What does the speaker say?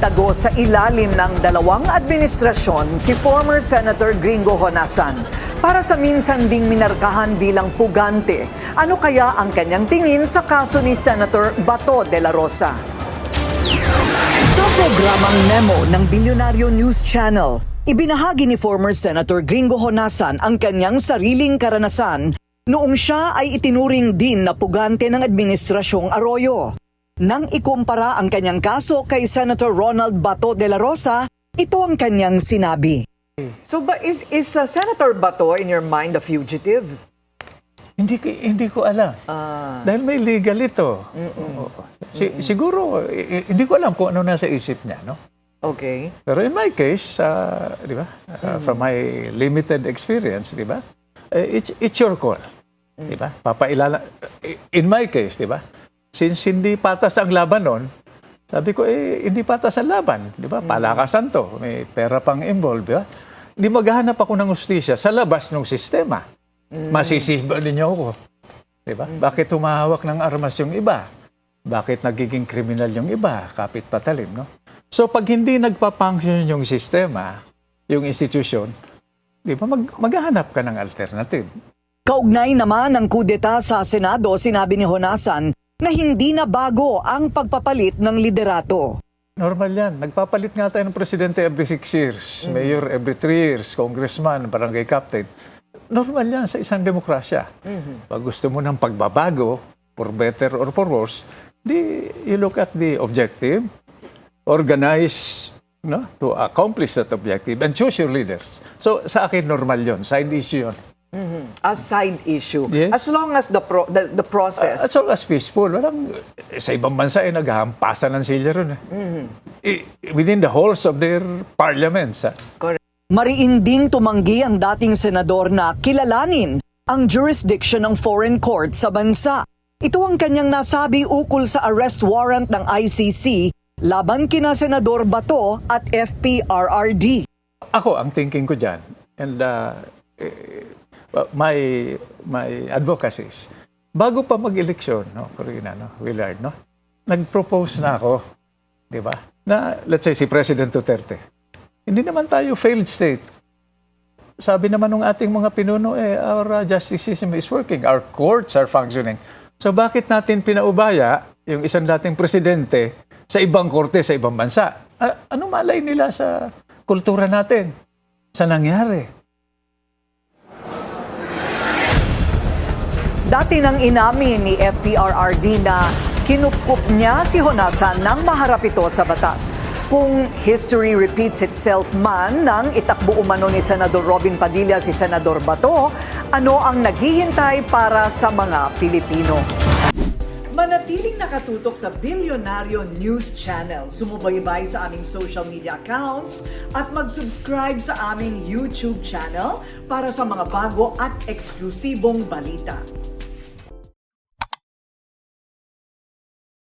Itago sa ilalim ng dalawang administrasyon si former Senator Gringo Honasan para sa minsan ding minarkahan bilang pugante. Ano kaya ang kanyang tingin sa kaso ni Senator Bato de la Rosa? Sa programang Memo ng Bilyonaryo News Channel, ibinahagi ni former Senator Gringo Honasan ang kanyang sariling karanasan noong siya ay itinuring din na pugante ng Administrasyong Arroyo. Nang ikumpara ang kanyang kaso kay Senator Ronald Bato de la Rosa, ito ang kanyang sinabi. So is Senator Bato in your mind a fugitive? Hindi ko alam. Dahil may legal ito. Siguro, hindi ko alam kung ano nasa isip niya, no? Okay. Pero in my case, di ba? From my limited experience, di ba? It's your call. Di ba? In my case, di ba? Since hindi patas ang laban nun, sabi ko, hindi patas ang laban. Di ba? Palakasan to. May pera pang involved, di ba? Hindi maghahanap ako ng hustisya sa labas ng sistema. Masisibal niyo ako. Di ba? Bakit humahawak ng armas yung iba? Bakit nagiging kriminal yung iba? Kapit patalim, no? So, pag hindi nagpa-function yung sistema, yung institusyon, di ba, maghahanap ka ng alternative. Kaugnay naman ng kudeta sa Senado, sinabi ni Honasan na hindi na bago ang pagpapalit ng liderato. Normal yan. Nagpapalit nga tayo ng presidente every 6 years, mayor every 3 years, congressman, barangay captain. Normal yan sa isang demokrasya. Pag gusto mo ng pagbabago, for better or for worse, you look at the objective, organize to accomplish that objective, and choose your leaders. So sa akin, normal yon, side issue yon. A side issue. Yes. As long as the process. As long as peaceful. Sa ibang bansa ay naghahampasan ng silya ron. Within the halls of their parliaments. Correct. Mariinding tumanggi ang dating senador na kilalanin ang jurisdiction ng foreign court sa bansa. Ito ang kanyang nasabi ukol sa arrest warrant ng ICC laban kina Senador Bato at FPRRD. Ako, ang thinking ko dyan, and my advocacies, bago pa mag-eleksyon, Corina, Willard, nag-propose na ako, di ba, na, let's say, si President Duterte. Hindi naman tayo failed state. Sabi naman ng ating mga pinuno, our justice system is working, our courts are functioning. So bakit natin pinaubaya yung isang dating presidente sa ibang korte, sa ibang bansa? Ano malay nila sa kultura natin? Sa nangyari? Dati nang inamin ni FPRRD na kinupkup niya si Honasan nang maharap ito sa batas. Kung history repeats itself man nang itakbo umano ni Senador Robin Padilla si Senador Bato, ano ang naghihintay para sa mga Pilipino? Manatiling nakatutok sa Bilyonaryo News Channel. Sumubaybay sa aming social media accounts at mag-subscribe sa aming YouTube channel para sa mga bago at eksklusibong balita.